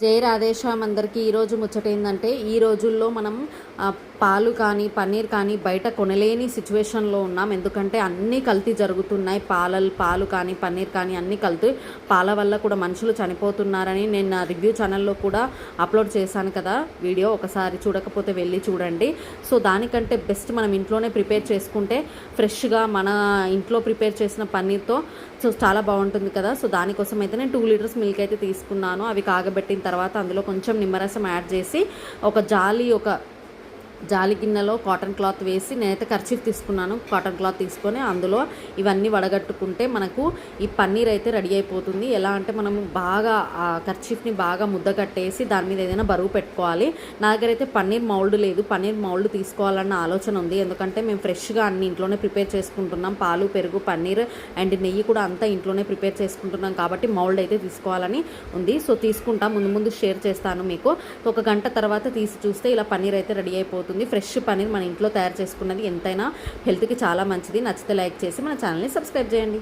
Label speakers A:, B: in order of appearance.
A: జై రాధేశ్యామ్ అందరికీ ఈరోజు ముచ్చట ఏంటంటే ఈ రోజుల్లో మనం పాలు కానీ పన్నీర్ కానీ బయట కొనలేని సిచ్యువేషన్లో ఉన్నాం. ఎందుకంటే అన్నీ కల్తీ జరుగుతున్నాయి. పాలు కానీ పన్నీర్ కానీ అన్నీ కల్తీ. పాల వల్ల కూడా మనుషులు చనిపోతున్నారని నేను నా రివ్యూ ఛానల్లో కూడా అప్లోడ్ చేశాను కదా వీడియో. ఒకసారి చూడకపోతే వెళ్ళి చూడండి. సో దానికంటే బెస్ట్ మనం ఇంట్లోనే ప్రిపేర్ చేసుకుంటే ఫ్రెష్గా మన ఇంట్లో ప్రిపేర్ చేసిన పన్నీర్తో సో చాలా బాగుంటుంది కదా. సో దానికోసం అయితే నేను 2 లీటర్స్ మిల్క్ అయితే తీసుకున్నాను. అవి కాగబెట్టిన తర్వాత అందులో కొంచెం నిమ్మరసం యాడ్ చేసి ఒక జాలి గిన్నెలో కాటన్ క్లాత్ వేసి నేనైతే కర్చీఫ్ తీసుకున్నాను. కాటన్ క్లాత్ తీసుకొని అందులో ఇవన్నీ వడగట్టుకుంటే మనకు ఈ పన్నీర్ అయితే రెడీ అయిపోతుంది. ఎలా అంటే మనము బాగా ఆ కర్చీఫ్ని బాగా ముద్ద కట్టేసి దాని మీద ఏదైనా బరువు పెట్టుకోవాలి. నా దగ్గర అయితే పన్నీర్ మౌల్డ్ లేదు. పన్నీర్ మౌల్డ్ తీసుకోవాలన్న ఆలోచన ఉంది. ఎందుకంటే మేము ఫ్రెష్గా అన్ని ఇంట్లోనే ప్రిపేర్ చేసుకుంటున్నాం. పాలు, పెరుగు, పన్నీర్ అండ్ నెయ్యి కూడా అంతా ఇంట్లోనే ప్రిపేర్ చేసుకుంటున్నాం కాబట్టి మౌల్డ్ అయితే తీసుకోవాలని ఉంది. సో తీసుకుంటాం, ముందు షేర్ చేస్తాను మీకు. ఒక గంట తర్వాత తీసి చూస్తే ఇలా పన్నీర్ అయితే రెడీ అయిపోతుంది. ఫ్రెష్ పన్నీర్ మన ఇంట్లో తయారు చేసుకున్నది ఎంతైనా హెల్త్కి చాలా మంచిది. నచ్చితే లైక్ చేసి మన ఛానల్ని సబ్స్క్రైబ్ చేయండి.